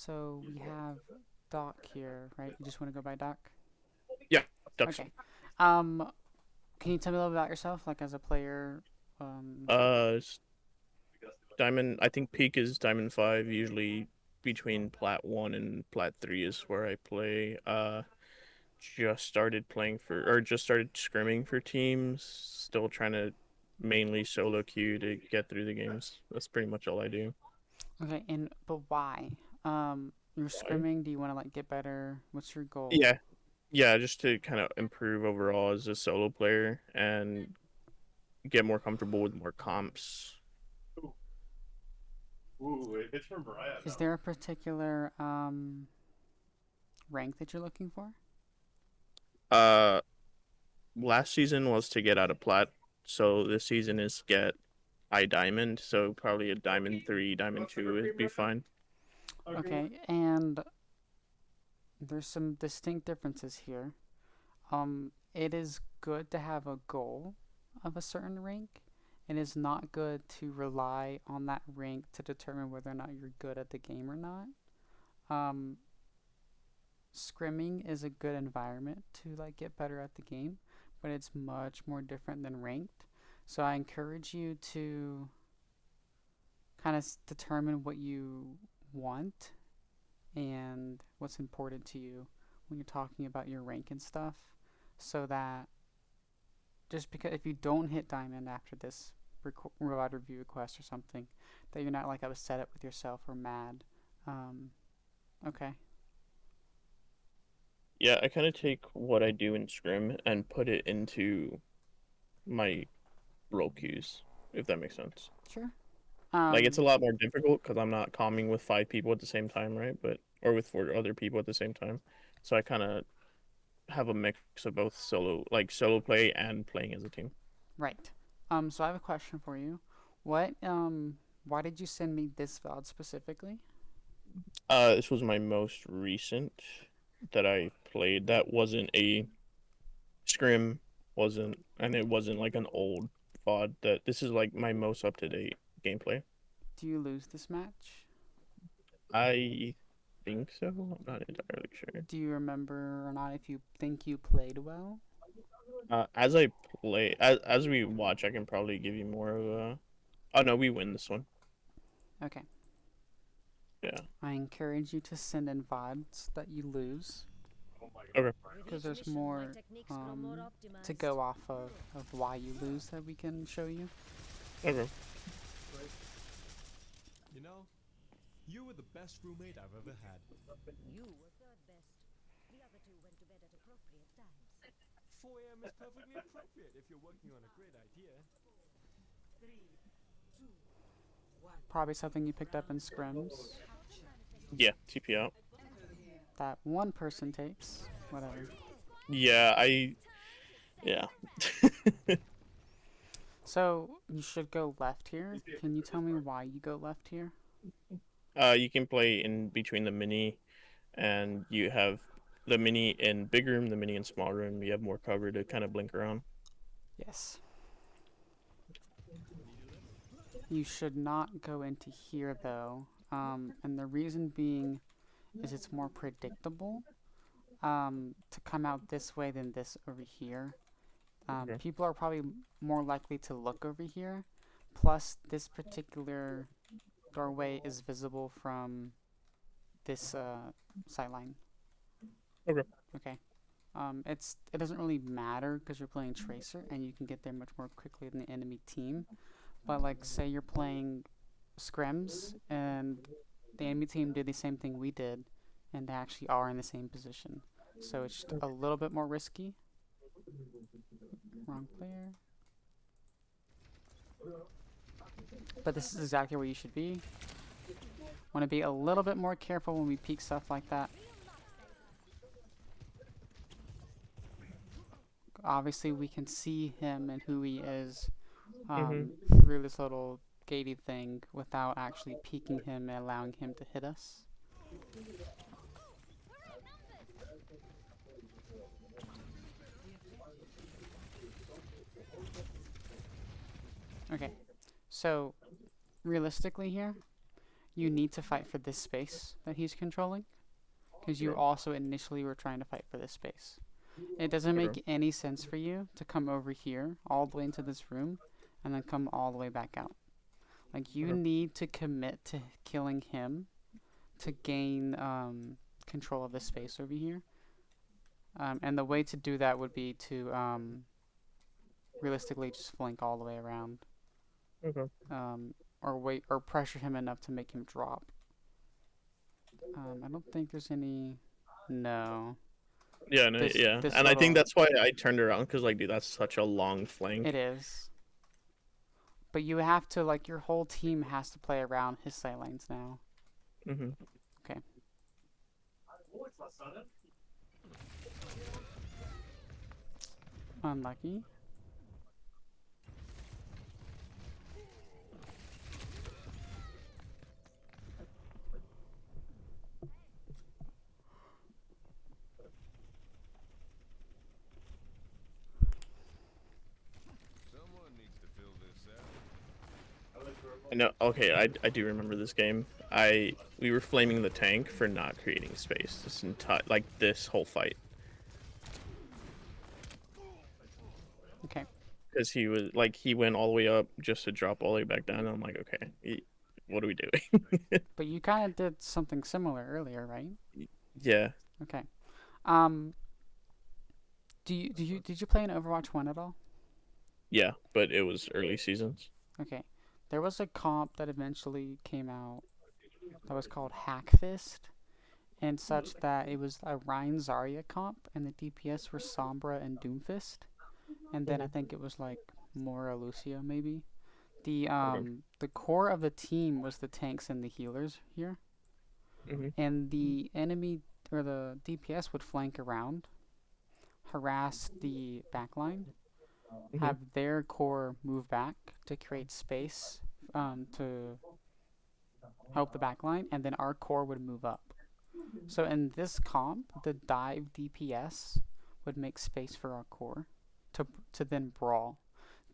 So we have Doc here, right? You just want to go by Doc? Yeah, Ducks. Okay. Um, can you tell me a little about yourself, like as a player? Um, S- Diamond. I think peak is Diamond 5. Usually between Plat 1 and Plat 3 is where I play. Just started playing for, or just started scrimming for teams. Still trying to mainly solo queue to get through the games. That's pretty much all I do. okay, and but why? You're Why? scrimming. Do you want to like get better? What's your goal? Yeah, yeah, just to kind of improve overall as a solo player and get more comfortable with more comps. It's from Mariah Is though. there a particular rank that you're looking for? Uh, Last season was to get out of Plat, so this season is get high diamond. So probably a diamond 3, diamond 2 would be fine. Okay, and there's some distinct differences here. It is good to have a goal of a certain rank. It is not good to rely on that rank to determine whether or not you're good at the game or not. Um, Scrimming is a good environment to like get better at the game, but it's much more different than ranked. So I encourage you to kind of determine what you want and what's important to you when you're talking about your rank and stuff, so that just because if you don't hit diamond after this reward review request or something, that you're not like upset with yourself or mad. Um, okay, Yeah, I kind of take what I do in scrim and put it into my role queues, if that makes sense. sure. Like it's Um, a lot more difficult because I'm not calming with 5 people at the same time, right? But or with 4 other people at the same time. So I kind of have a mix of both solo play and playing as a team. right. So I have a question for you. What why did you send me this VOD specifically? This was my most recent that I played. That wasn't a scrim, wasn't, and it wasn't like an old VOD. That this is like my most up to date gameplay. Do you lose this match? I think so. I'm not entirely sure. Do you remember or not if you think you played well? As I play, as we watch, I can probably give you more of a. Oh no, we win this one. Okay. Yeah. I encourage you to send in VODs that you lose Okay. With because each there's mission, my more techniques grow more um, to optimized. go off of why you lose that we can show you. Okay. You know, you were the best roommate I've ever had. You were third best. The other two went to bed at appropriate times. 4 a.m. is perfectly appropriate if you're working on a great idea. Probably something you picked up in scrims Yeah. TP out. that one person takes. Whatever. Yeah. Yeah. So you should go left here. Can you tell me why you go left here? You can play in between the mini, and you have the mini in big room, the mini in small room. You have more cover to kind of blink around. Yes. You should not go into here though. And the reason being is it's more predictable to come out this way than this over here. Okay. People are probably more likely to look over here. Plus, this particular doorway is visible from this sightline. Okay. Okay. It doesn't really matter because you're playing Tracer and you can get there much more quickly than the enemy team. But like, say you're playing scrims and the enemy team did the same thing we did, and they actually are in the same position. So it's just a little bit more risky. Wrong player. But this is exactly where you should be. Want to be a little bit more careful when we peek stuff like that. Obviously, we can see him and who he is Mhm. through this little gatey thing without actually peeking him and allowing him to hit us. Okay, so realistically here, you need to fight for this space that he's controlling, because you Okay. also initially were trying to fight for this space. It doesn't Okay. make any sense for you to come over here all the way into this room and then come all the way back out. Like, you Okay. need to commit to killing him to gain control of this space over here. And the way to do that would be to realistically just flank all the way around, Okay. or wait or pressure him enough to make him drop. I don't think there's any. No, Yeah, no, this yeah, this and I think little that's why I turned around because like, dude, that's such a long flank. it is. But you have to, like, your whole team has to play around his sight lines now. Mm-hmm. Unlucky. Someone needs to fill this out. I know. Okay, I do remember this game. We were flaming the tank for not creating space this entire this whole fight Okay. because he went all the way up just to drop all the way back down. And I'm like, okay, what are we doing? But you kind of did something similar earlier, right? Yeah. Okay. Did you play in Overwatch 1 at all? Yeah, but it was early seasons. Okay. There was a comp that eventually came out that was called Hack Fist, and such that it was a Ryan Zarya comp, and the DPS were Sombra and Doomfist, and then I think it was like Mora Lucio maybe. The core of the team was the tanks and the healers here, Mm-hmm. and the enemy or the DPS would flank around, harass the backline, have their core move back to create space to help the backline, and then our core would move up. So in this comp, the dive DPS would make space for our core to then brawl.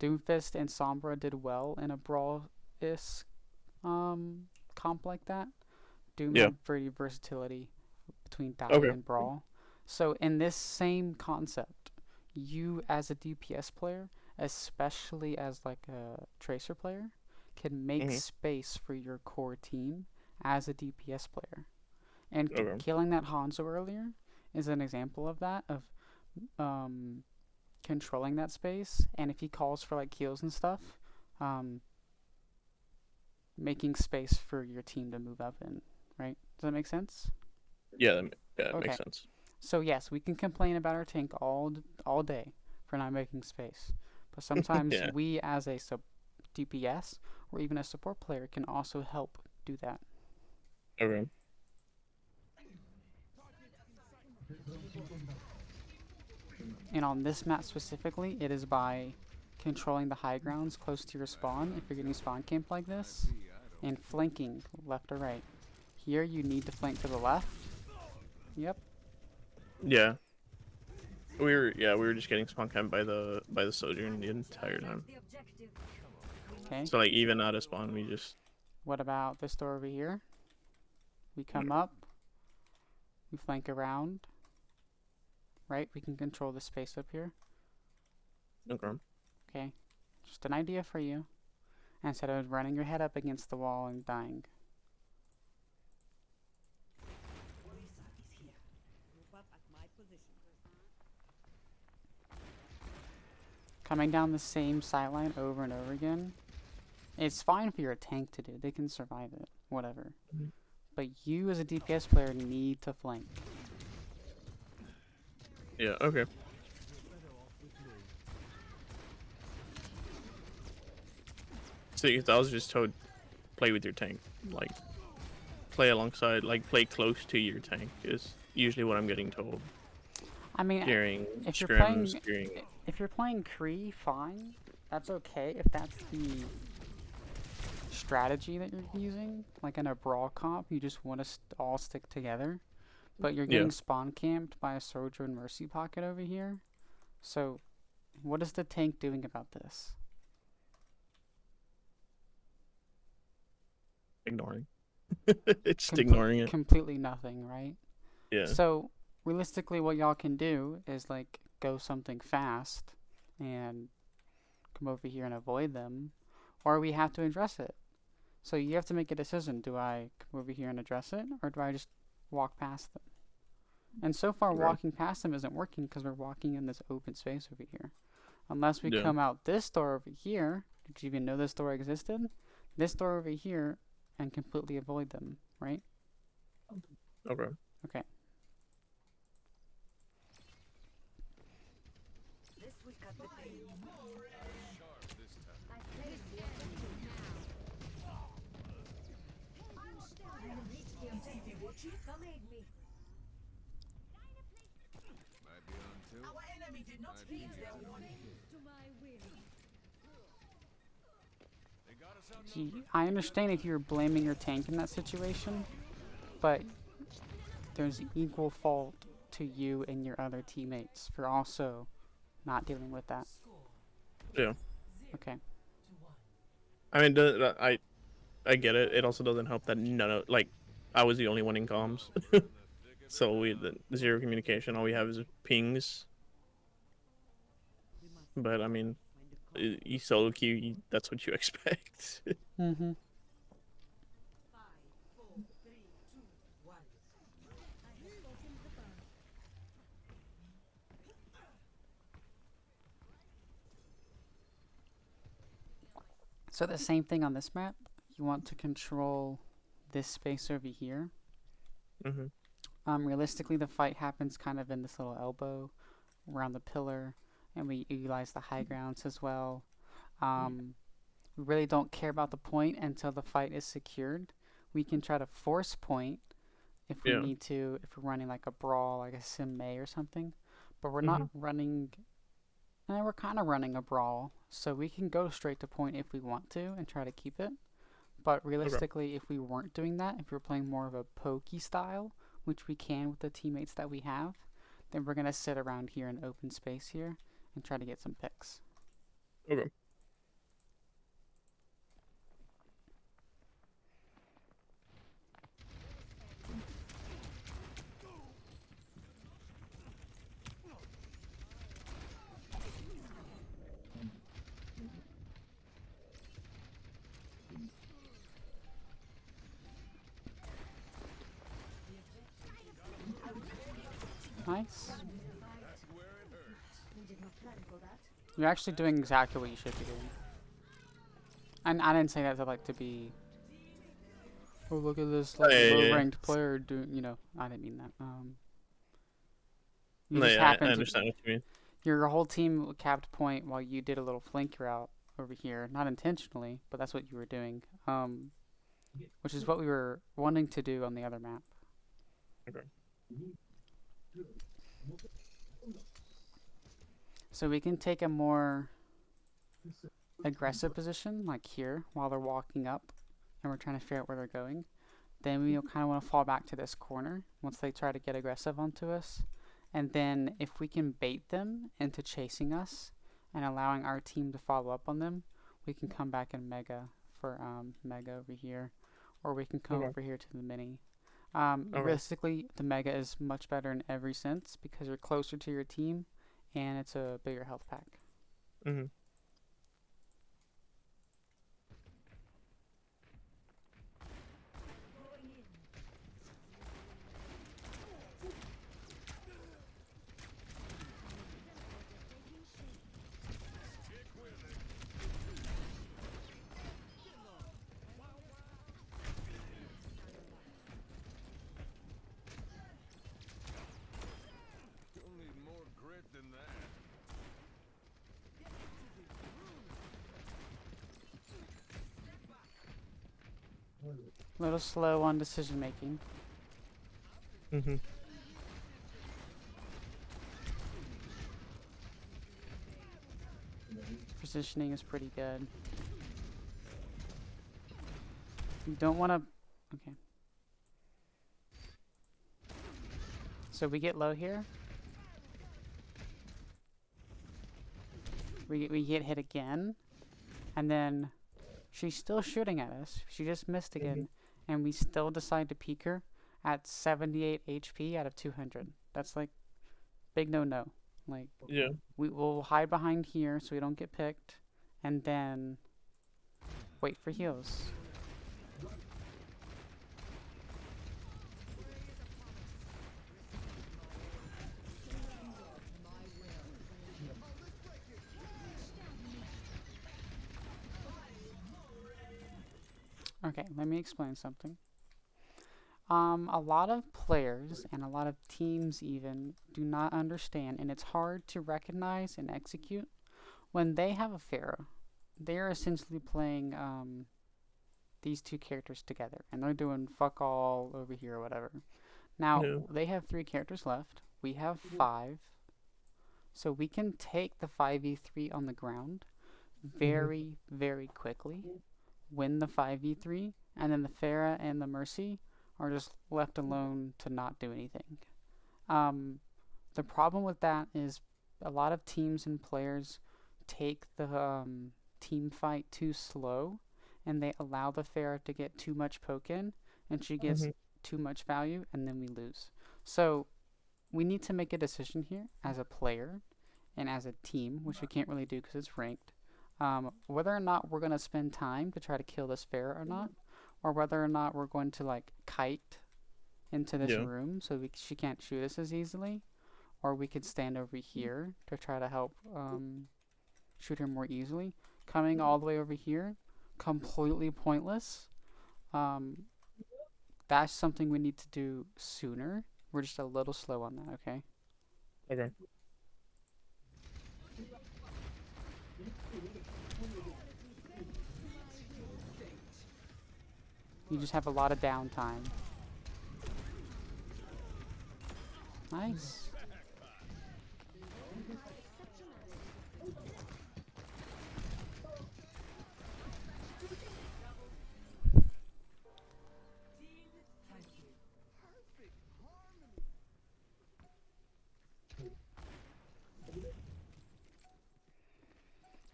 Doomfist and Sombra did well in a brawl-ish comp like that. Doom Yeah. had pretty versatility between dive Okay. and brawl. So in this same concept, you as a DPS player, especially as like a tracer player, can make space for your core team as a DPS player. And Okay. killing that Hanzo earlier is an example of that, of controlling that space. And if he calls for like heals and stuff, making space for your team to move up in, right? Does that make sense? Yeah, that Okay. makes sense. So yes, we can complain about our tank all day for not making space, but sometimes Yeah. we as a DPS or even a support player can also help do that. Okay. And on this map specifically, it is by controlling the high grounds close to your spawn if you're getting spawn camped like this, and flanking left or right. Here you need to flank to the left. Yep. Yeah. We were just getting spawn camped by the Sojourn the entire time. The objective. Okay. So like even out of spawn, we just What about this door over here? We come up. We flank around. Right? We can control the space up here. okay. Okay. Just an idea for you. Instead of running your head up against the wall and dying. Group up at my position. Coming down the same sideline over and over again. It's fine for your tank to do. They can survive it. Whatever. Mhm. But you as a DPS player need to flank. Yeah. Okay. So I was just told, play with your tank, like play alongside, like play close to your tank is usually what I'm getting told I mean, during if you're scrims. if you're playing Kree, fine. That's okay if that's the strategy that you're using. Like in a brawl comp, you just want to all stick together. But you're getting spawn camped by a Sojourn Mercy Pocket over here. So, what is the tank doing about this? Ignoring. It's just ignoring it. completely nothing, right? Yeah. So realistically, what y'all can do is like go something fast and come over here and avoid them, or we have to address it. So you have to make a decision. Do I come over here and address it, or do I just walk past them? And so far, Okay. walking past them isn't working because we're walking in this open space over here. Unless we Yeah. come out this door over here. Did you even know this door existed? This door over here, and completely avoid them, right? Okay. Okay. This will cut the pain. I place the objective now. I have reached the objective. Come aid me. Our enemy did not heed their warning. To my will. See, I understand if you're blaming your tank in that situation, but there's equal fault to you and your other teammates for also not dealing with that. Yeah. Okay. I mean, I get it. It also doesn't help that none of like I was the only one in comms, so the zero communication. All we have is pings. But I mean, you solo queue. That's what you expect. Mm-hmm. 5, 4, 3, 2, 1. I have opened the bar. So the same thing on this map. You want to control this space over here. Mhm. Realistically, the fight happens kind of in this little elbow around the pillar, and we utilize the high grounds as well. We really don't care about the point until the fight is secured. We can try to force point if we Yeah. need to, if we're running like a brawl, like a sim May or something. But we're Mhm. not running. We're kind of running a brawl, so we can go straight to point if we want to and try to keep it. But realistically, if we weren't doing that, if we're playing more of a pokey style, which we can with the teammates that we have, then we're gonna sit around here in open space here and try to get some picks. Okay. Nice. We did not plan for that. You're actually doing exactly what you should be doing. And I didn't say that to like to be. Oh, look at this like Yeah. low-ranked player doing. I didn't mean that. You No, just yeah, I happened to. understand what you mean. Your whole team capped point while you did a little flank route over here, not intentionally, but that's what you were doing. Which is what we were wanting to do on the other map. Okay. So we can take a more aggressive position, like here, while they're walking up, and we're trying to figure out where they're going. Then we'll kind of want to fall back to this corner once they try to get aggressive onto us. And then if we can bait them into chasing us and allowing our team to follow up on them, we can come back in Mega for Mega over here, or we can come Okay. over here to the Mini. Okay. Realistically, the Mega is much better in every sense because you're closer to your team and it's a bigger health pack. Mhm. You'll need more grit than that. A little slow on decision making. Mhm. Positioning is pretty good. You don't want to. Okay. So we get low here. We get hit again, and then she's still shooting at us. She just missed again, and we still decide to peek her at 78 HP out of 200. That's like big no. Like Yeah. we will hide behind here so we don't get picked, and then wait for heals. Okay, let me explain something. A lot of players and a lot of teams even do not understand, and it's hard to recognize and execute when they have a Pharaoh. They're essentially playing these two characters together, and they're doing fuck all over here or whatever. Now Yeah. they have 3 characters left. We have 5, so we can take the 5v3 on the ground very, very quickly, win the 5v3, and then the Pharah and the Mercy are just left alone to not do anything. The problem with that is a lot of teams and players take the team fight too slow, and they allow the Pharah to get too much poke in, and she gets Hmm. too much value, and then we lose. So we need to make a decision here as a player and as a team, which we can't really do because it's ranked. Whether or not we're gonna spend time to try to kill this Pharah or not, or whether or not we're going to like kite into this Yeah. room so she can't shoot us as easily, or we could stand over here to try to help shoot her more easily. Coming all the way over here, completely pointless. Um, that's something we need to do sooner. We're just a little slow on that, okay? Okay. You just have a lot of downtime. Nice.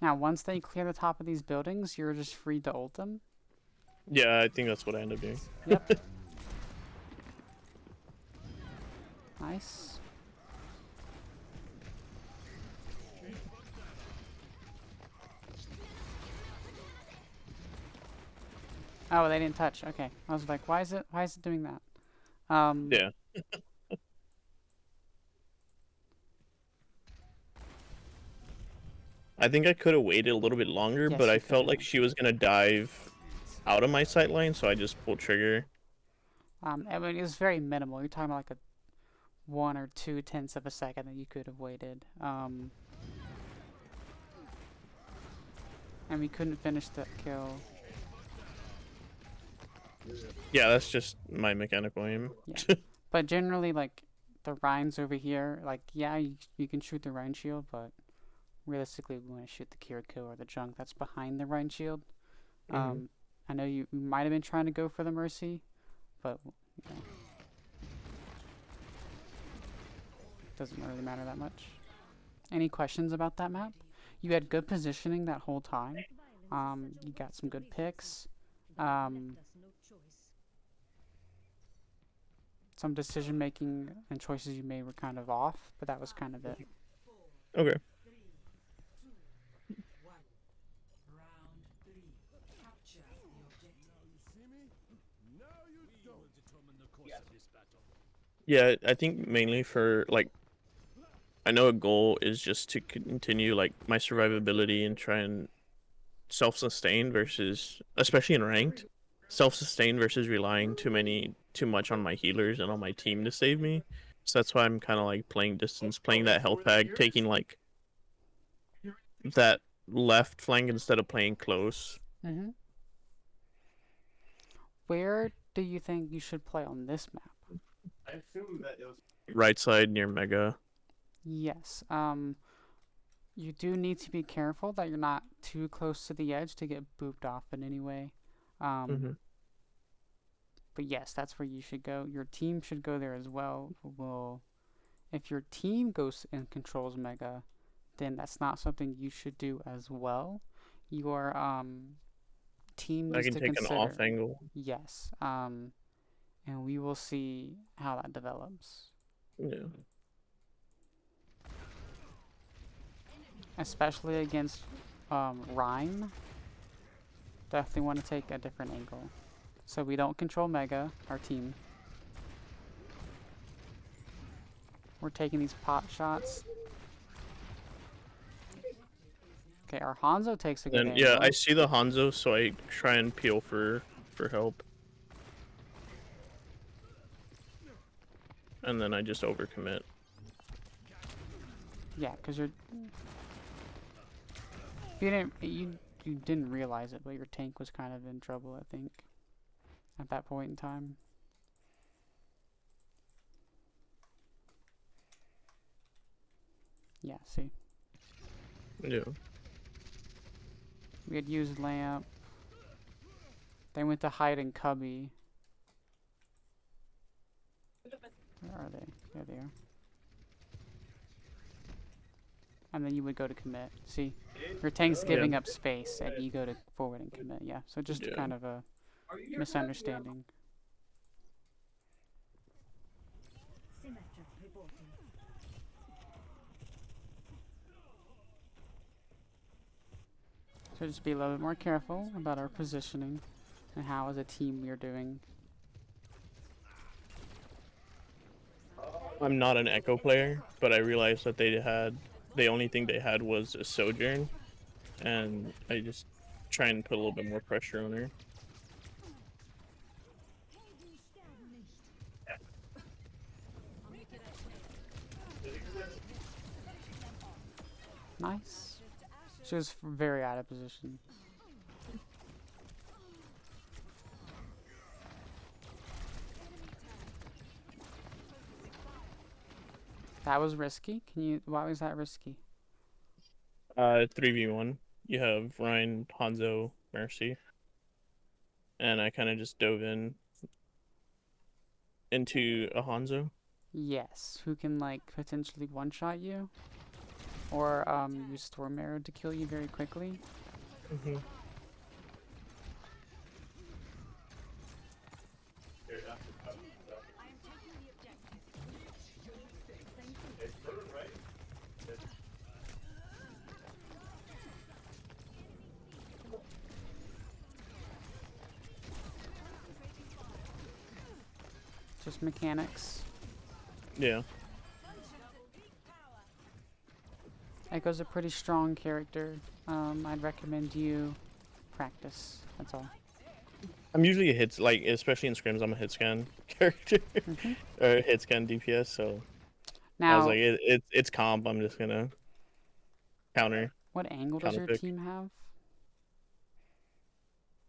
Now, once they clear the top of these buildings, you're just free to ult them. Yeah, I think that's what I end up doing. Yep. Nice. Oh, they didn't touch. Okay. I was like, why is it doing that? Yeah. I think I could have waited a little bit longer, Yes, but you I could felt have. like she was gonna dive out of my sight line, so I just pulled trigger. I mean, it was very minimal. You're talking about like a 1 or 2 tenths of a second that you could have waited. And we couldn't finish the kill. Yeah, that's just my mechanical aim. Yeah. But generally, like, the Rhines over here, like, yeah, you can shoot the Rhine shield, but realistically, we want to shoot the Kiriko or the junk that's behind the Rhine shield. Mhm. I know you might have been trying to go for the Mercy, but, you know, doesn't really matter that much. Any questions about that map? You had good positioning that whole time. You got some good picks. Some decision making and choices you made were kind of off, but that was kind of it. Okay. Yeah, I think mainly for like, I know a goal is just to continue like my survivability and try and self-sustain versus, especially in ranked, self-sustain versus relying too much on my healers and on my team to save me. So that's why I'm kind of like playing distance, playing that health pack, taking like that left flank instead of playing close. Mm-hmm. Where do you think you should play on this map? I assume that it was right side near Mega. Yes. You do need to be careful that you're not too close to the edge to get booped off in any way. Mhm. But yes, that's where you should go. Your team should go there as well. Well, if your team goes and controls Mega, then that's not something you should do as well. Your team I needs can to take an off consider. angle. Yes. And we will see how that develops. Yeah. Especially against Rhyme. Definitely want to take a different angle. So we don't control Mega, our team. We're taking these pot shots. Okay, our Hanzo takes a good And yeah, angle. I see the Hanzo, so I try and peel for help. And then I just overcommit. Yeah, because you didn't realize it, but your tank was kind of in trouble, I think, at that point in time. Yeah, see, Yeah. we had used lamp. They went to hide in cubby. Where are they? There they are. And then you would go to commit. See, your tank's giving up space, and you go to forward and commit. Yeah, so just Yeah. kind of a misunderstanding. Symmetric reporting. So just be a little bit more careful about our positioning and how, as a team, we're doing. I'm not an Echo player, but I realized that the only thing they had was a Sojourn, and I just try and put a little bit more pressure on her. Nice. She was very out of position. That was risky. Why was that risky? 3v1. You have Ryan, Hanzo, Mercy, and I kind of just dove into a Hanzo. Yes. Who can, like, potentially one-shot you? Or use Storm Arrow to kill you very quickly? Mm-hmm. Just mechanics. Yeah. Echo's a pretty strong character. I'd recommend you practice. That's all. I'm usually a hits, like, especially in scrims, I'm a hit scan character. Mhm. Or hit scan DPS, so I was Now, like, it's comp, I'm just gonna counter what angle does your pick. team have?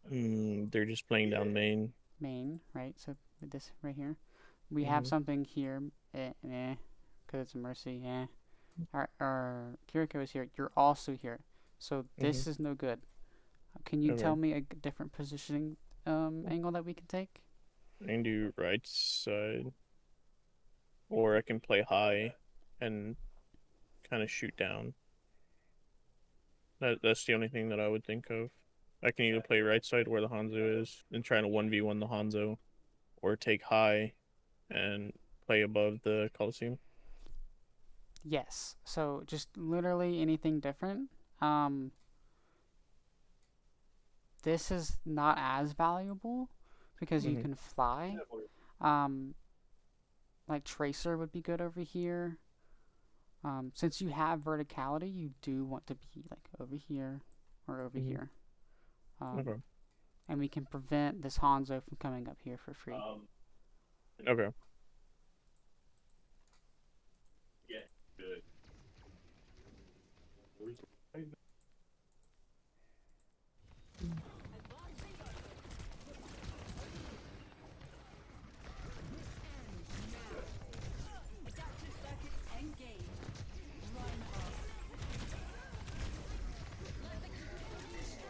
They're just playing down main. Main, right? So with this right here, we have something here, because it's a Mercy, Our Kiriko is here. You're also here, so this is no good. Can you tell me a different positioning angle that we can take? I can do right side, or I can play high and kind of shoot down. That's the only thing that I would think of. I can either play right side where the Hanzo is and try to 1v1 the Hanzo, or take high and play above the Coliseum. Yes. So just literally anything different. This is not as valuable because you can fly. Like Tracer would be good over here. Since you have verticality, you do want to be like over here or over here. Okay. And we can prevent this Hanzo from coming up here for free. Okay.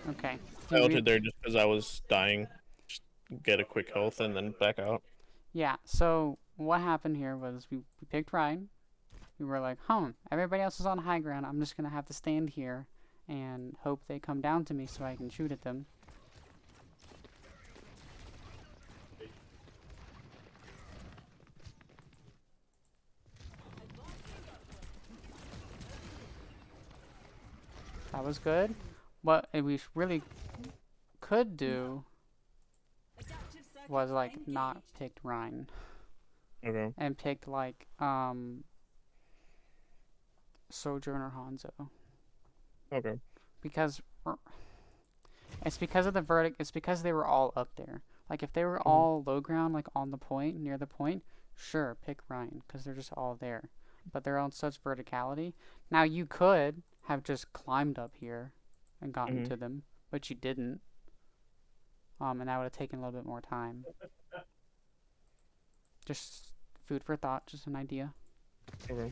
Okay. I ulted there just because I was dying. Just get a quick health and then back out. Yeah, so what happened here was we picked Ryan. We were like, everybody else is on high ground. I'm just going to have to stand here and hope they come down to me so I can shoot at them. That was good. What we really could do was like not picked Rhine Okay. and picked like Sojourner Hanzo Okay. because it's because of the verdict. It's because they were all up there. Like if they were Mhm. all low ground, like on the point, near the point, sure, pick Rhine because they're just all there. But they're on such verticality. Now you could have just climbed up here and gotten Mhm. to them, but you didn't. And that would have taken a little bit more time. Just food for thought, just an idea. Okay.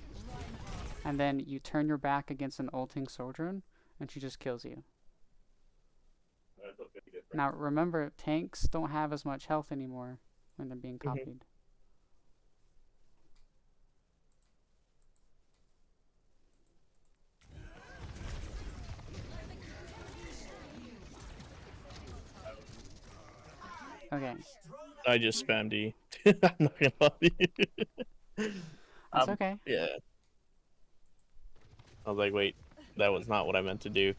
And then you turn your back against an ulting Sojourn, and she just kills you. Now remember, tanks don't have as much health anymore when they're being copied. Okay, I just spammed E. I'm not gonna lie to you. that's okay. Yeah. I was like, wait, that was not what I meant to do.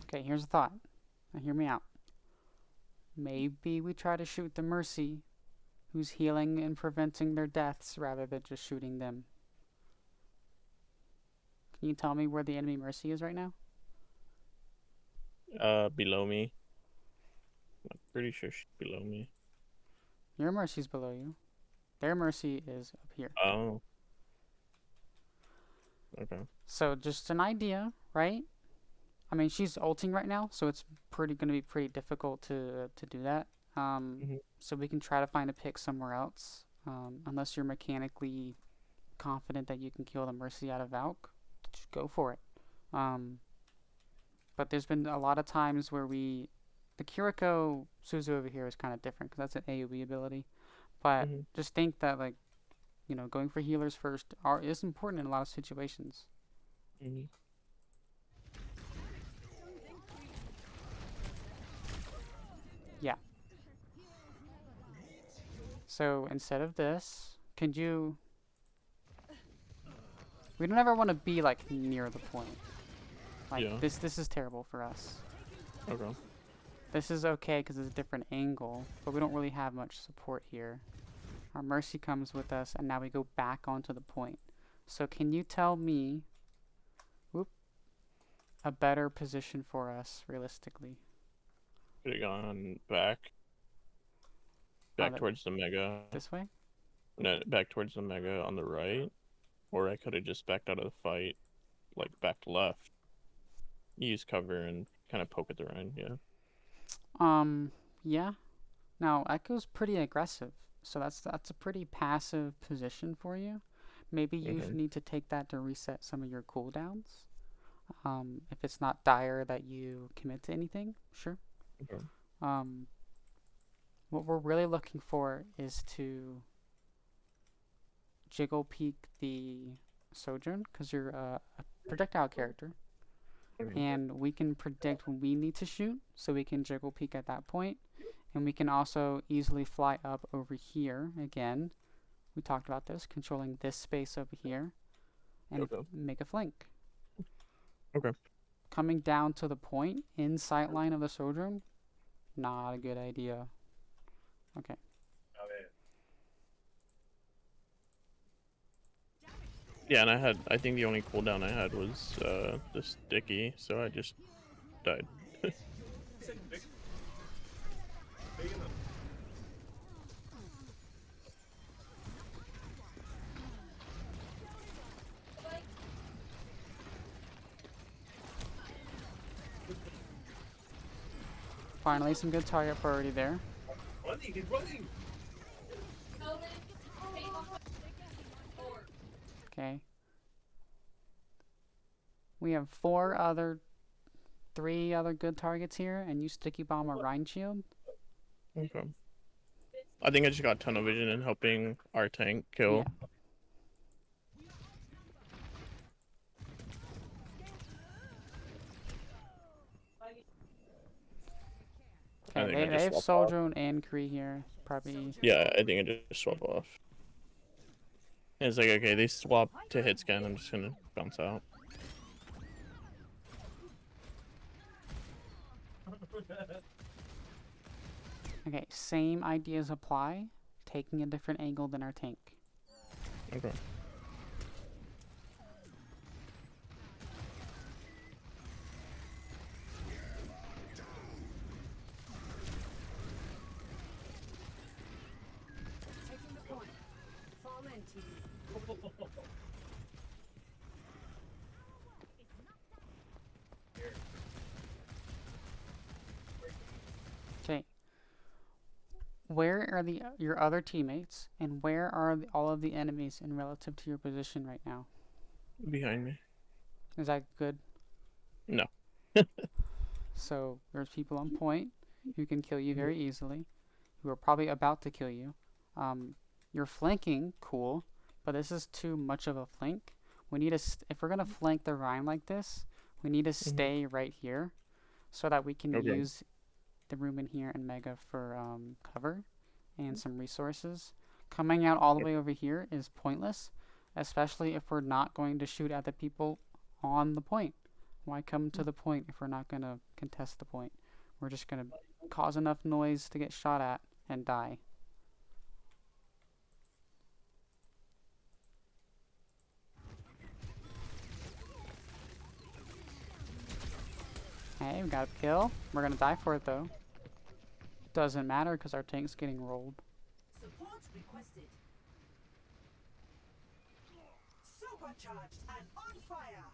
Okay, here's a thought. Now hear me out. Maybe we try to shoot the Mercy, who's healing and preventing their deaths rather than just shooting them. Can you tell me where the enemy Mercy is right now? Below me. I'm pretty sure she's below me. Your Mercy's below you. Their Mercy is up here. Oh. Okay. So just an idea, right? I mean, she's ulting right now, so it's gonna be pretty difficult to do that. So we can try to find a pick somewhere else, unless you're mechanically confident that you can kill the Mercy out of Valk. Just go for it. But there's been a lot of times where the Kiriko Suzu over here is kind of different because that's an AoE ability. But just think that like, going for healers first is important in a lot of situations. Yeah. So instead of this, could you? We don't ever want to be like near the point. Like Yeah. this is terrible for us. Okay. This is okay because it's a different angle, but we don't really have much support here. Our Mercy comes with us, and now we go back onto the point. So can you tell me a better position for us realistically? Could have gone back. Back towards the mega. This way? No, back towards the mega on the right. Or I could have just backed out of the fight, like back left. Use cover and kind of poke at the Rhine, yeah. Yeah. Now Echo's pretty aggressive, so that's a pretty passive position for you. Maybe you need to take that to reset some of your cooldowns. If it's not dire that you commit to anything, sure. Okay. What we're really looking for is to jiggle peek the Sojourn, because you're a projectile character. And we can predict when we need to shoot, so we can jiggle peek at that point. And we can also easily fly up over here again. We talked about this, controlling this space over here, and make a flank. Okay. Coming down to the point in sight line of the Sojourn, not a good idea. Okay. Yeah, and I think the only cooldown I had was the sticky, so I just died. Finally, some good target priority there. He's running! Okay. We have 3 other good targets here, and you sticky bomb a Rhine shield. Okay. I think I just got tunnel vision and helping our tank kill. Yeah. Okay, they have Sojourn and Kree here. Probably. Yeah, I think I just swap off. And it's like, okay, they swap to hit scan. I'm just gonna bounce out. Okay, same ideas apply, taking a different angle than our tank. Okay. Taking the point. Fall in, team. Okay. Where are your other teammates, and where are all of the enemies in relative to your position right now? Behind me. Is that good? No. So there's people on point who can kill you very easily, who are probably about to kill you. You're flanking, cool, but this is too much of a flank. We need to, if we're gonna flank the Rhine like this, we need to stay right here, so that we can Okay. use the room in here and Mega for cover and some resources. Coming out all the way over here is pointless, especially if we're not going to shoot at the people on the point. Why come to the point if we're not going to contest the point? We're just going to cause enough noise to get shot at and die. Hey, we got a kill. We're going to die for it though. Doesn't matter because our tank's getting rolled. Support requested. Supercharged and on fire.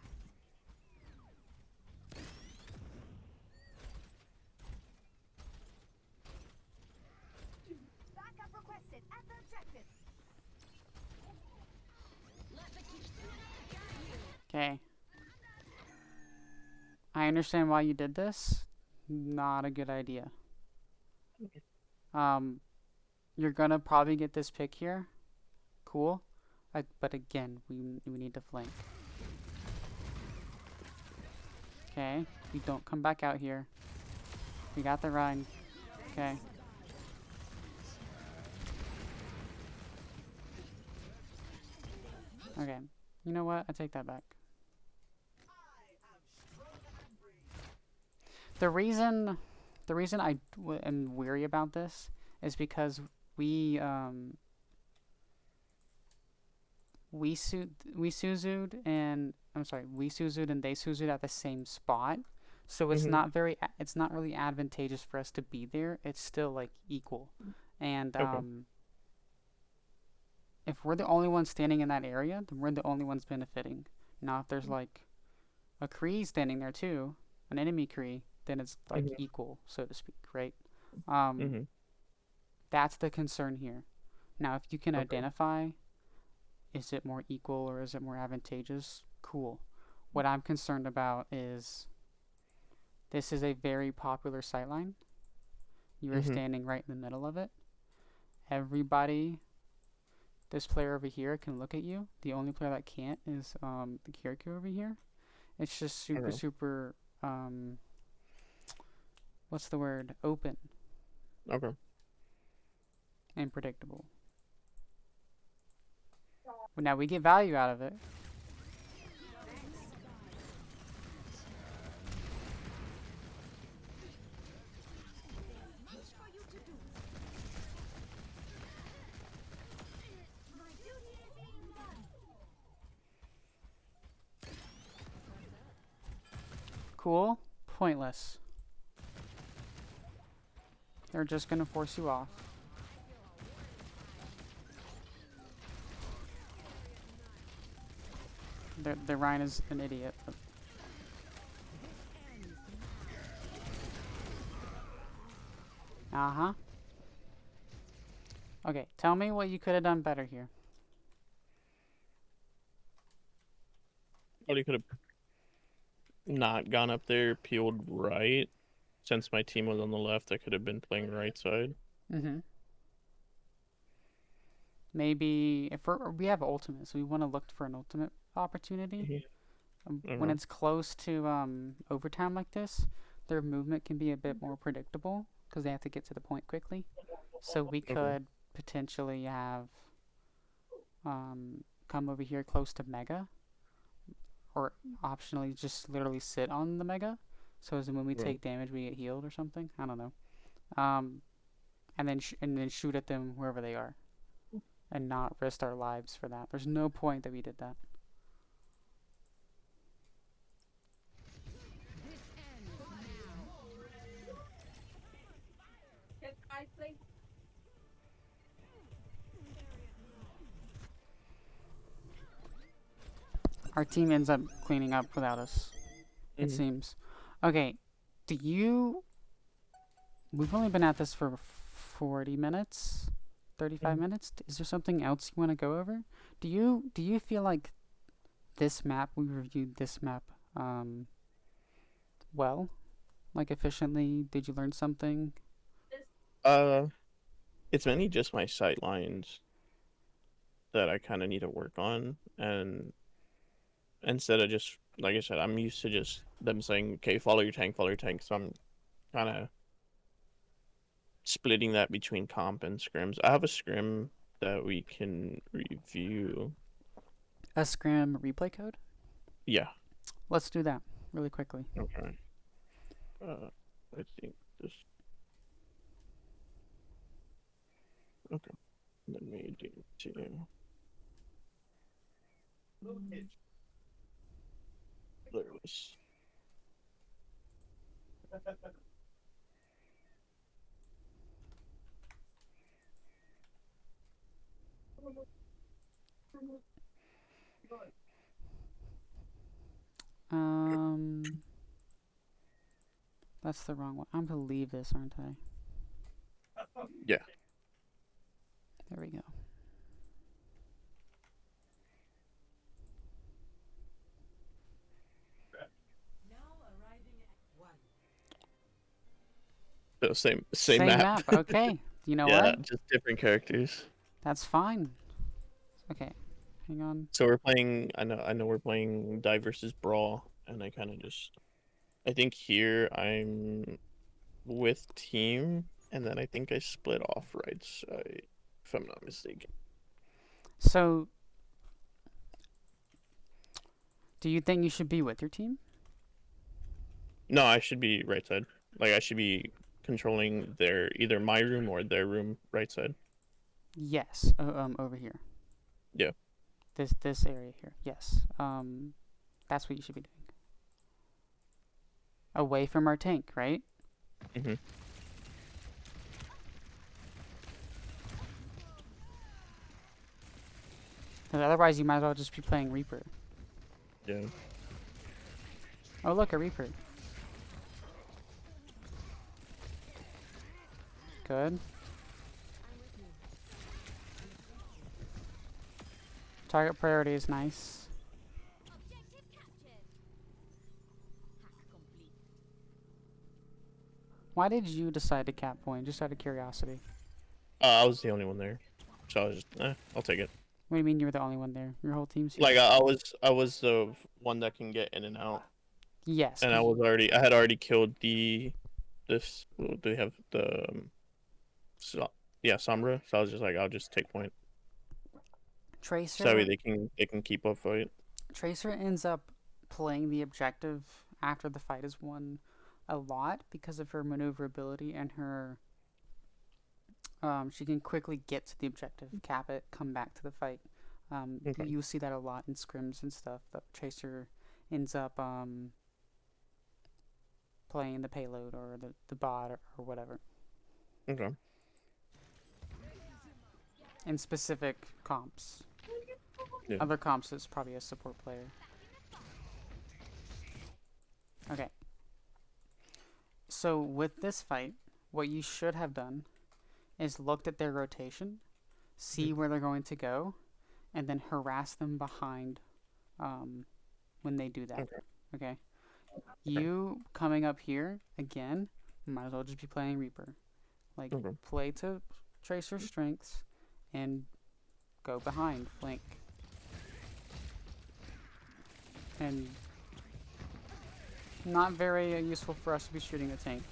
Backup requested at the objective. Okay. I understand why you did this. Not a good idea. You're gonna probably get this pick here. Cool. But again, we need to flank. Okay. We don't come back out here. We got the run. Okay. Okay. You know what? I take that back. The reason I am weary about this is because we Suzu'd and they Suzu'd at the same spot, so it's not it's not really advantageous for us to be there. It's still like equal, and if we're the only ones standing in that area, then we're the only ones benefiting. Now, if there's like a Kree standing there too, an enemy Kree, then it's like equal, so to speak, right? That's the concern here. Now, if you can identify, is it more equal or is it more advantageous? Cool. What I'm concerned about is this is a very popular sightline. You are standing right in the middle of it. Everybody, this player over here can look at you. The only player that can't is the Kiriko over here. It's just super what's the word? Open. Okay. And predictable. But now we get value out of it. Cool. Pointless. They're just gonna force you off. The Ryan is an idiot. But okay, tell me what you could have done better here. Probably could have not gone up there, peeled right. Since my team was on the left, I could have been playing right side. Maybe if we have ultimate, so we want to look for an ultimate opportunity. When it's close to overtime like this, their movement can be a bit more predictable because they have to get to the point quickly. So we could potentially have come over here close to Mega, or optionally just literally sit on the Mega, so as in when we Right. take damage we get healed or something. I don't know. And then shoot at them wherever they are, and not risk our lives for that. There's no point that we did that. Our team ends up cleaning up without us, it Mhm. seems. Okay, do you... We've only been at this for 40 minutes, 35 Mhm. minutes. Is there something else you want to go over? Do you feel like this map, we reviewed this map well? Like efficiently? Did you learn something? Uh, it's mainly just my sight lines that I kind of need to work on, and instead of just like I said, I'm used to just them saying, "Okay, follow your tank, follow your tank." So I'm kind of splitting that between comp and scrims. I have a scrim that we can review. A scrim replay code? Yeah. Let's do that really quickly. Okay. I think this. Okay. Let me do two. There it was. That's the wrong one. I'm gonna leave this, aren't I? Yeah. There we go. So same map. Okay. You know Yeah, what? just different characters. That's fine. Okay. Hang on. So we're playing. I know we're playing Die versus Brawl, and I kind of just. I think here I'm with team, and then I think I split off right side, if I'm not mistaken. So, do you think you should be with your team? No, I should be right side. Like I should be controlling their either my room or their room right side. Yes. Over here. Yeah. This area here. Yes. That's what you should be doing. Away from our tank, right? Mhm. Because otherwise, you might as well just be playing Reaper. Yeah. Oh, look, a Reaper. Good. Target priority is nice. Objective captured. Hack complete. Why did you decide to cap point? Just out of curiosity. I was the only one there, so I was just, I'll take it. What do you mean you were the only one there? Your whole team's here? Like I was the one that can get in and out, Yes. and I had already killed this. Well, do they have the Sombra? So I was just like, I'll just take point. Tracer. So that way they can keep up fight. Tracer ends up playing the objective after the fight is won a lot because of her maneuverability and her. She can quickly get to the objective, cap it, come back to the fight. Okay. You see that a lot in scrims and stuff. That Tracer ends up playing the payload or the bot or whatever. Okay. In specific comps. Yeah. Other comps is probably a support player. Okay. So with this fight, what you should have done is looked at their rotation, see where they're going to go, and then harass them behind when they do that. Okay. Okay? You coming up here, again, might as well just be playing Reaper. Like, Okay. play to Tracer's strengths and go behind, flank. And not very useful for us to be shooting a tank.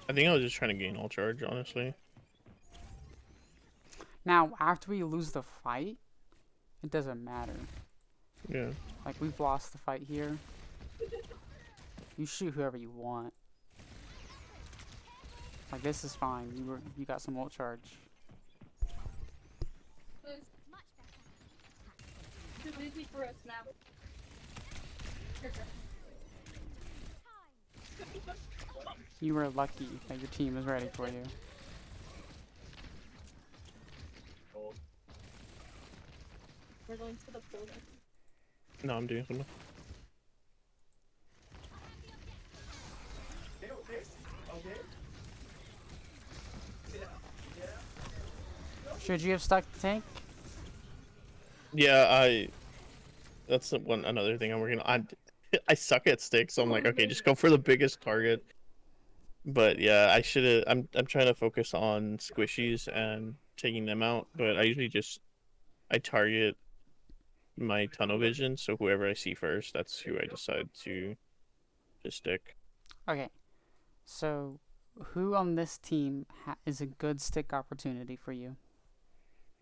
I think I was just trying to gain all charge, honestly. Now, after we lose the fight, it doesn't matter. Yeah. Like, we've lost the fight here. You shoot whoever you want. Like, this is fine. You got some ult charge. Much better. Too easy for us now. You were lucky that your team was ready for you. We're going to the pool. No, I'm doing something. Should you have stuck the tank? Yeah, that's another thing I'm working on. I suck at sticks, so I'm like, okay, just go for the biggest target. But yeah, I should have. I'm trying to focus on squishies and taking them out. But I usually I target my tunnel vision, so whoever I see first, that's who I decide to stick. Okay. So, who on this team is a good stick opportunity for you?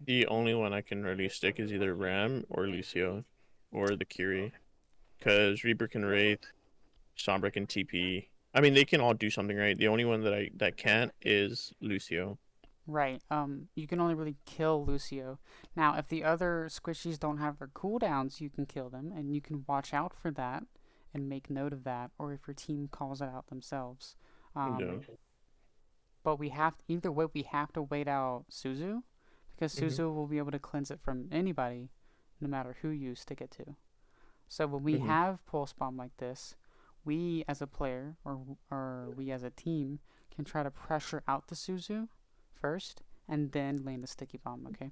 The only one I can really stick is either Ram or Lucio, or the Curie, because Reaper can Wraith, Sombra can TP. I mean, they can all do something, right? The only one that can't is Lucio. Right. You can only really kill Lucio. Now, if the other squishies don't have their cooldowns, you can kill them, and you can watch out for that and make note of that, or if your team calls it out themselves. Yeah. But either way, we have to wait out Suzu, because Suzu will be able to cleanse it from anybody, no matter who you stick it to. So when we have pulse bomb like this, we as a player or we as a team can try to pressure out the Suzu first, and then land the sticky bomb, okay?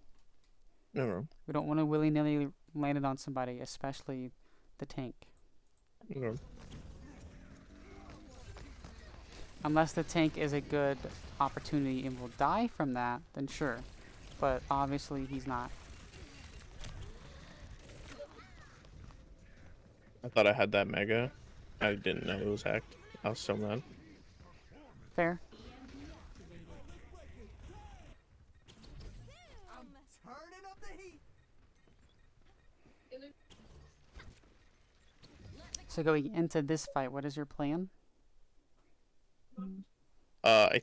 No. We don't want to willy-nilly land it on somebody, especially the tank. No. Unless the tank is a good opportunity and will die from that, then sure. But obviously he's not. I thought I had that mega. I didn't know it was hacked. I was so mad. Fair. Turning up the heat. So going into this fight, what is your plan? I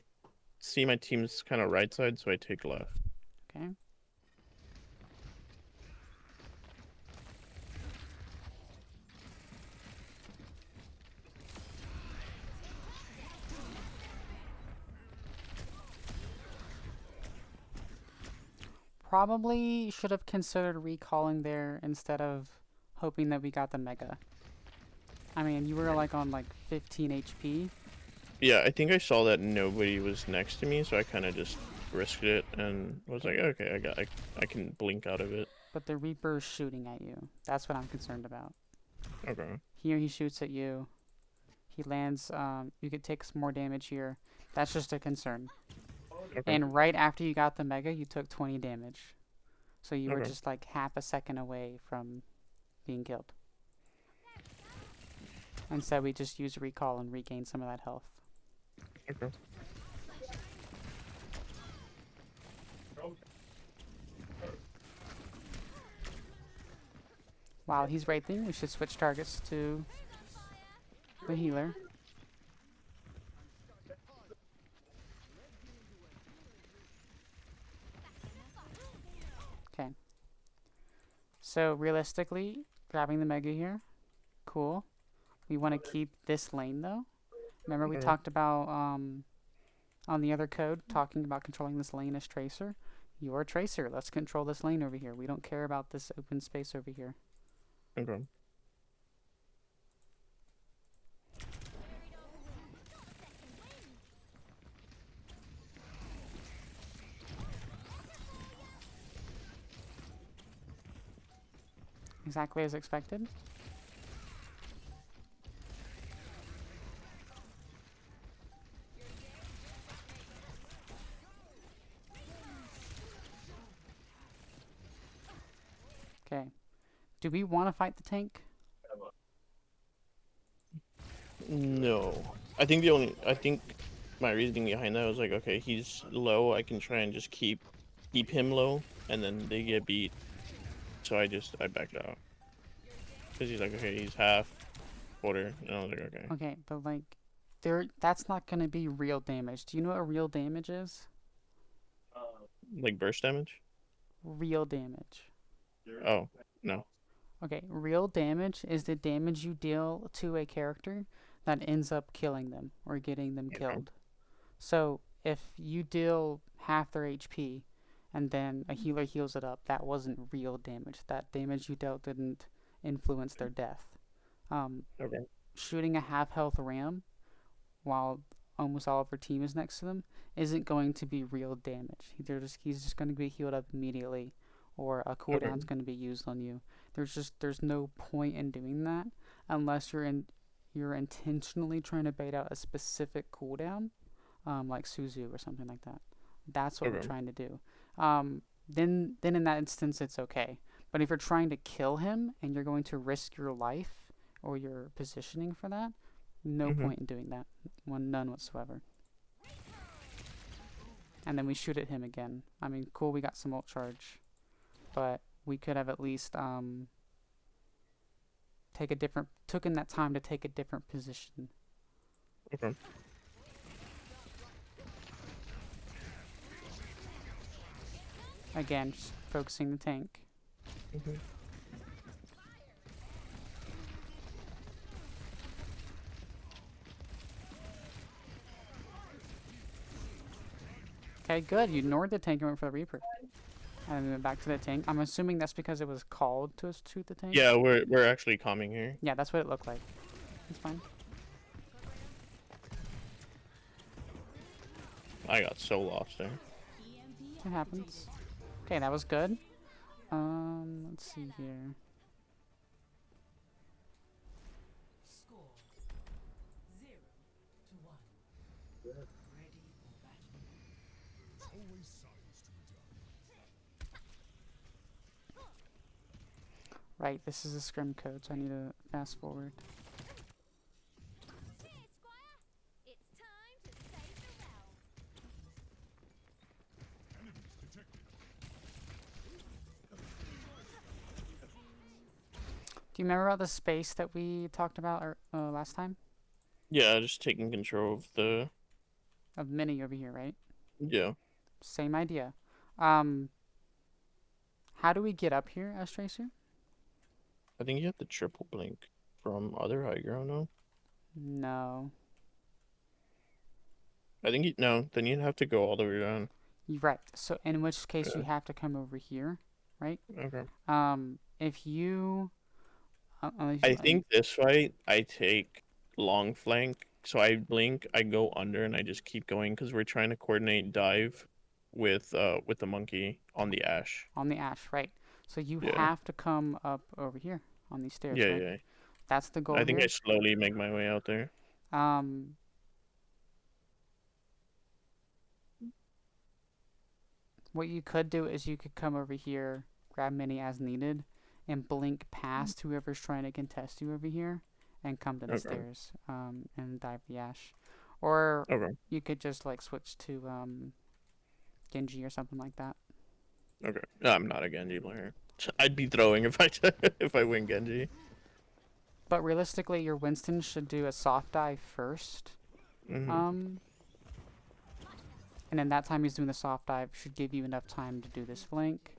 see my team's kind of right side, so I take left. Okay. Probably should have considered recalling there instead of hoping that we got the mega. I mean, you were like on like 15 HP. Yeah, I think I saw that nobody was next to me, so I kind of just risked it and was like, okay, I can blink out of it. But the Reaper's shooting at you. That's what I'm concerned about. Okay. Here he shoots at you. He lands, you could take some more damage here. That's just a concern. Okay. And right after you got the mega, you took 20 damage. So you were Okay. just like half a second away from being killed. Instead, we just use recall and regain some of that health. Okay. While he's wraithing, we should switch targets to the healer. Okay. So realistically, grabbing the mega here, cool. We want to keep this lane though. Remember we talked about on the other code talking about controlling this lane as Tracer. You're a Tracer. Let's control this lane over here. We don't care about this open space over here. Okay. Exactly as expected. Okay. Do we want to fight the tank? No. I think my reasoning behind that was like, okay, he's low. I can try and just keep him low, and then they get beat. So I backed out because he's like, okay, he's half, quarter, and I was like, okay. Okay, but like, that's not gonna be real damage. Do you know what real damage is? Like burst damage. Real damage. Oh no. Okay, real damage is the damage you deal to a character that ends up killing them or getting them killed. So if you deal half their HP and then a healer heals it up, that wasn't real damage. That damage you dealt didn't influence their death. Okay. Shooting a half health ram while almost all of their team is next to them isn't going to be real damage. He's just going to be healed up immediately, or a cooldown's going to be used on you. There's no point in doing that unless you're intentionally trying to bait out a specific cooldown, like Suzu or something like that. That's what we're trying to do. Then in that instance it's okay. But if you're trying to kill him and you're going to risk your life or your positioning for that, no point in doing that. None whatsoever. And then we shoot at him again. I mean, cool, we got some ult charge, but we could have at least taken that time to take a different position. Okay. Again, just focusing the tank. Okay, good. You ignored the tank and went for the Reaper. And then went back to the tank. I'm assuming that's because it was called to us shoot the tank? Yeah, we're actually calming here. Yeah, that's what it looked like. It's fine. I got so lost there. It happens. Okay, that was good. Let's see here. Right, this is a scrim code, so I need to fast forward. Here, Squire. It's time to save the realm. Do you remember about the space that we talked about last time? Yeah, just taking control of the. Of Mini over here, right? Yeah. Same idea. How do we get up here, S Tracer? I think you have to triple blink from other high ground now. No. I think no. Then you'd have to go all the way down. You're right. So in which case you have to come over here, right? Okay. If you, I think this fight I take long flank, so I blink, I go under, and I just keep going because we're trying to coordinate dive with the monkey on the ash. on the ash, right? So you Yeah. have to come up over here on these stairs, Yeah, right? yeah. That's the goal I think here. I slowly make my way out there. What you could do is you could come over here, grab Mini as needed, and blink past whoever's trying to contest you over here, and come to the stairs, and dive the ash. Or you could just like switch to Genji or something like that. Okay. No, I'm not a Genji player. I'd be throwing if if I win Genji. But realistically, your Winston should do a soft dive first. And then that time he's doing the soft dive should give you enough time to do this flank.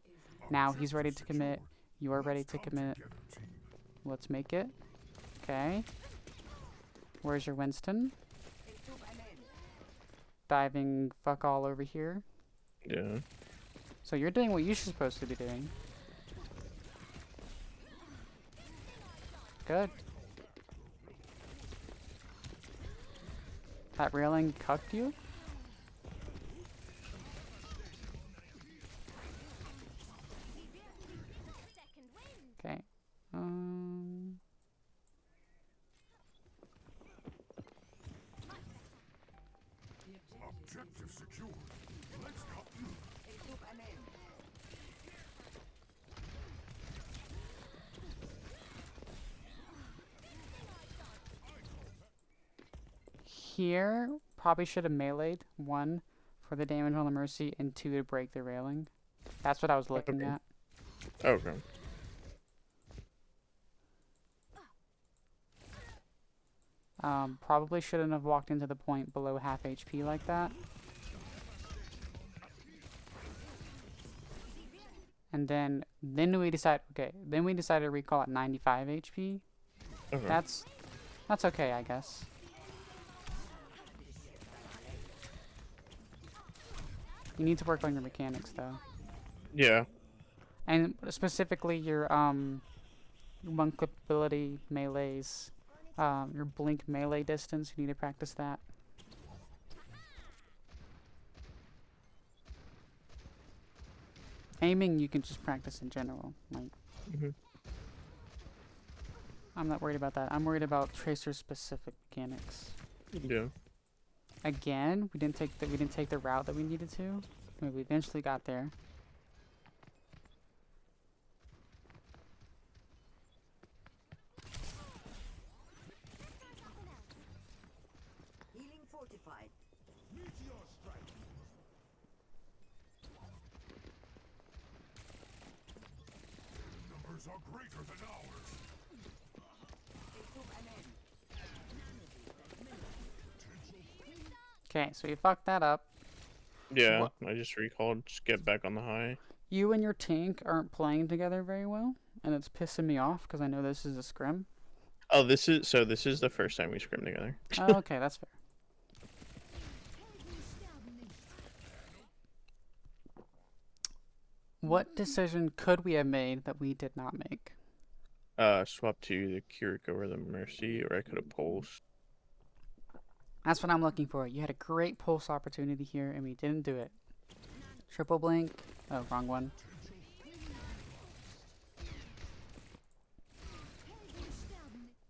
Now he's ready to commit. You are ready to commit. Let's make it. Okay. Where's your Winston? Diving fuck all over here. Yeah. So you're doing what you're supposed to be doing. Good. That railing cucked you? Okay. Objective secured. Let's go. Here, probably should have meleeed, 1 for the damage on the Mercy, and 2 to break the railing. That's what I was looking Okay. at. Okay. Probably shouldn't have walked into the point below half HP like that. And then we decided, okay, then we decided to recall at 95 HP. Okay. That's okay, I guess. You need to work on your mechanics though. Yeah. And specifically your one clip ability, melees, your blink melee distance, you need to practice that. Aiming you can just practice in general. Like Mhm. I'm not worried about that. I'm worried about tracer specific mechanics. Yeah. Again, we didn't take the route that we needed to. I mean, we eventually got there. Healing fortified. Numbers are greater than ours. Okay, so we fucked that up. Yeah. What- I just recalled. Just get back on the high. You and your tank aren't playing together very well, and it's pissing me off because I know this is a scrim. Oh, this is the first time we scrimmed together. Oh, okay, that's fair. What decision could we have made that we did not make? Swap to the Kiriko or the Mercy, or I could have pulsed. That's what I'm looking for. You had a great pulse opportunity here, and we didn't do it. Triple blink. Oh, wrong one.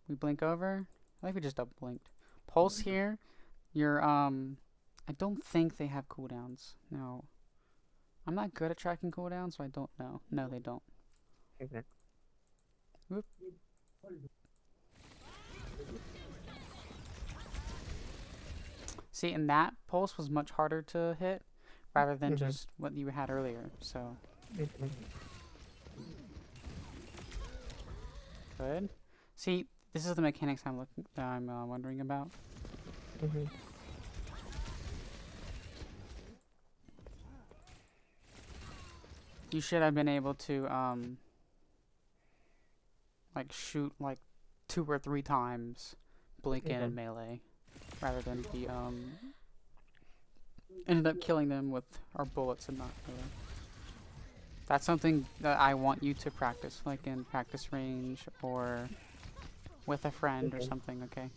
We blink over. I think we just double blinked. Pulse here. You're I don't think they have cooldowns. No. I'm not good at tracking cooldowns, so I don't know. No, they don't. Okay. Whoop. See, and that pulse was much harder to hit rather than just what you had earlier. So good. See, this is the mechanics I'm wondering about. You should have been able to like shoot like 2 or 3 times, blink in and melee, rather than be ended up killing them with our bullets and not melee. That's something that I want you to practice, like in practice range or with a friend or something. Okay.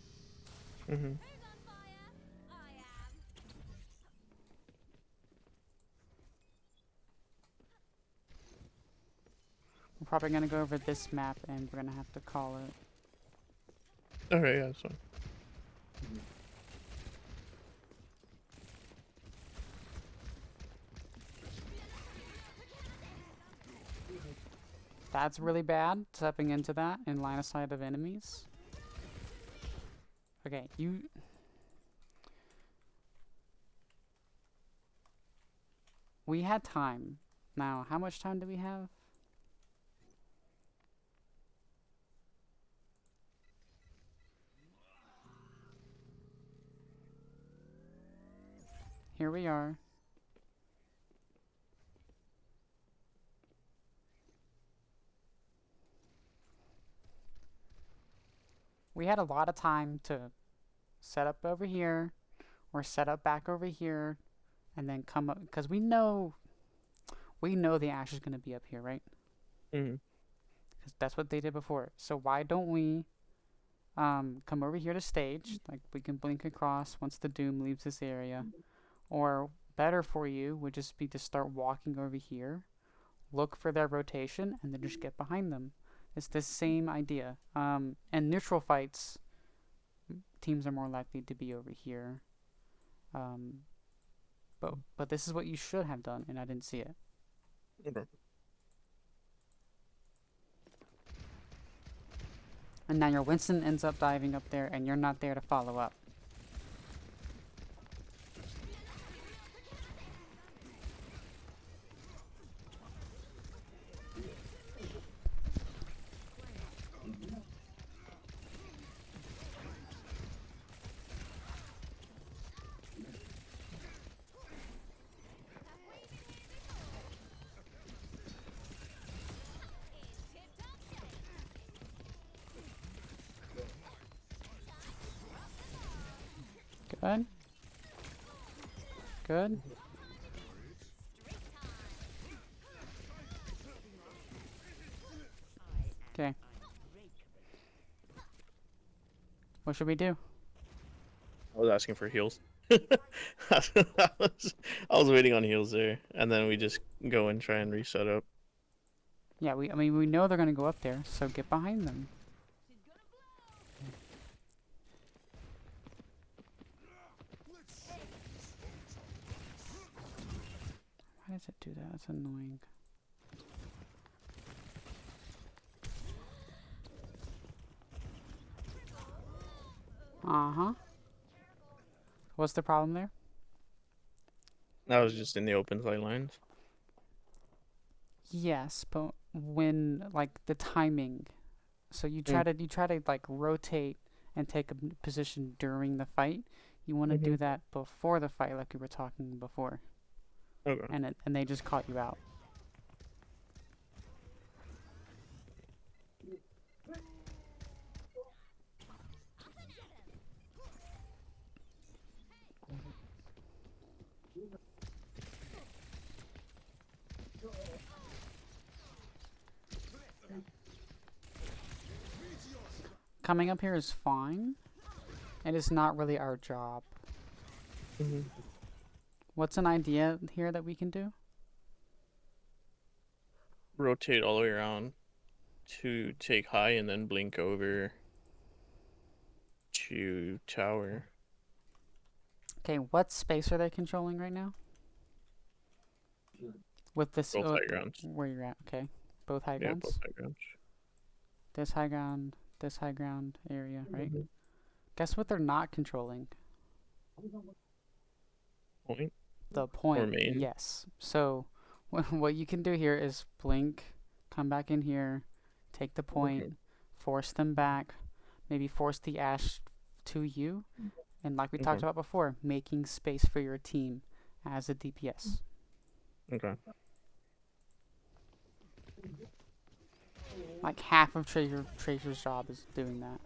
Mhm. We're probably gonna go over this map and we're gonna have to call it. Okay. Yeah. That's fine. That's really bad, stepping into that in line of sight of enemies. Okay, we had time. Now, how much time do we have? Here we are. We had a lot of time to set up over here or set up back over here and then come up, because we know the Ash is going to be up here, right? Mhm. Because that's what they did before. So why don't we come over here to stage, like we can blink across once the Doom leaves this area, or better for you would just be to start walking over here, look for their rotation, and then just get behind them. It's the same idea. And neutral fights, teams are more likely to be over here. But this is what you should have done, and I didn't see it. Okay. And now your Winston ends up diving up there, and you're not there to follow up. Good. Good. Okay. What should we do? I was asking for heals. I was waiting on heals there, and then we just go and try and reset up. Yeah, I mean, we know they're gonna go up there, so get behind them. Why does it do that? That's annoying. Uh-huh. What's the problem there? That was just in the open sight lines. Yes, but when like the timing, so you try to like rotate and take a position during the fight. You want to do that before the fight, like we were talking before, Okay. and they just caught you out. Coming up here is fine. It is not really our job. What's an idea here that we can do? Rotate all the way around to take high and then blink over to tower. Okay, what space are they controlling right now? With this, Both high grounds. where you're at, okay. Both high Yeah, grounds? both high grounds. This high ground area, right? Guess what they're not controlling? Point. The point. main. Yes. So, what you can do here is blink, come back in here, take the point, force them back, maybe force the Ash to you, and like we talked about before, making space for your team as a DPS. Okay. Like half of Tracer's job is doing that.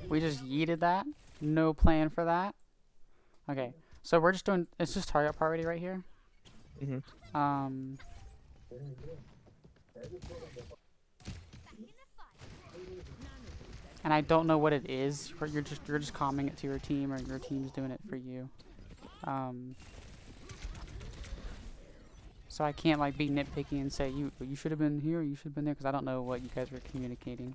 We just yeeted that. No plan for that. Okay, so we're just doing. It's just target priority right here. And I don't know what it is. You're just calming it to your team, or your team's doing it for you. So I can't like be nitpicky and say you should have been here, you should have been there, because I don't know what you guys were communicating.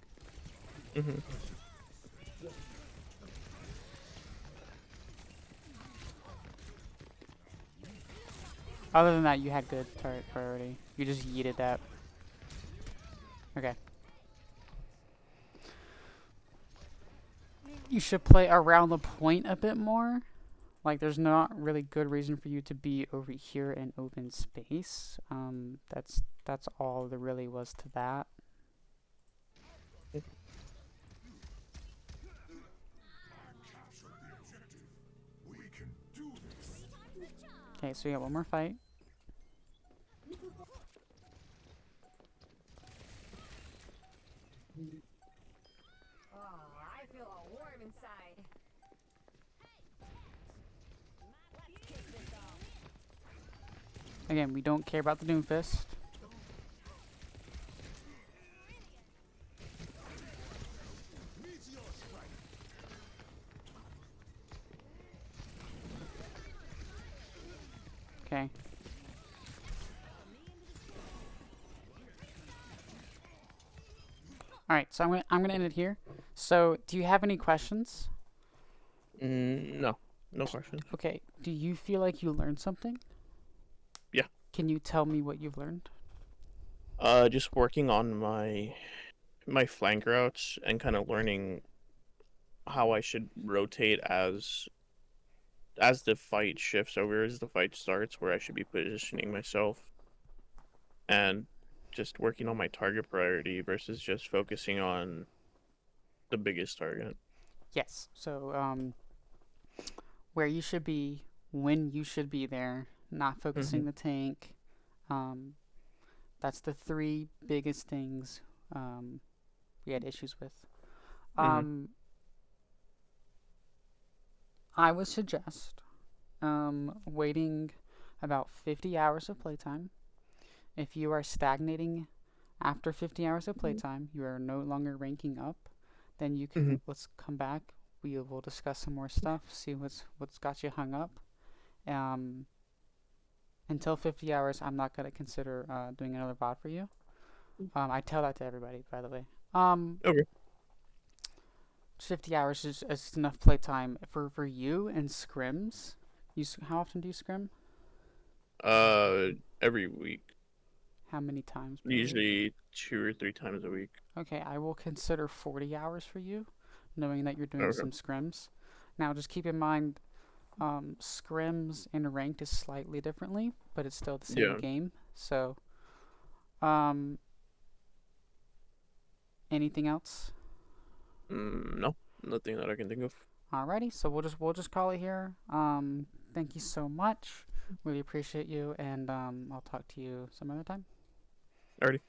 Other than that, you had good target priority. You just yeeted that. Okay. You should play around the point a bit more. Like, there's not really good reason for you to be over here in open space. That's all there really was to that. Okay, so we got one more fight. Oh, I feel all warm inside. Let's kick this off. Again, we don't care about the Doomfist. Okay. All right, so I'm gonna end it here. So, do you have any questions? No questions. Okay. Do you feel like you learned something? Yeah. Can you tell me what you've learned? Just working on my flank routes and kind of learning how I should rotate as as the fight shifts over, as the fight starts, where I should be positioning myself and just working on my target priority versus just focusing on the biggest target. Yes. So where you should be, when you should be there, not focusing Mhm. the tank. Um, that's the three biggest things we had issues with. Mhm. I would suggest waiting about 50 hours of playtime. If you are stagnating after 50 hours of playtime, you are no longer ranking up, then you can Mhm. let's come back. We will discuss some more stuff, see what's got you hung up. Um, until 50 hours, I'm not gonna consider doing another VOD for you. I tell that to everybody, by the way. Okay. 50 hours is enough playtime for you and scrims. How often do you scrim? Every week, How many times per week? usually 2 or 3 times a week. Okay, I will consider 40 hours for you, knowing that you're doing Okay. some scrims. Now, just keep in mind, scrims and ranked is slightly differently, but it's still the same Yeah. game. So, um, anything else? No, nothing that I can think of. Alrighty, so we'll just call it here. Thank you so much. Really appreciate you, and I'll talk to you some other time. Alrighty.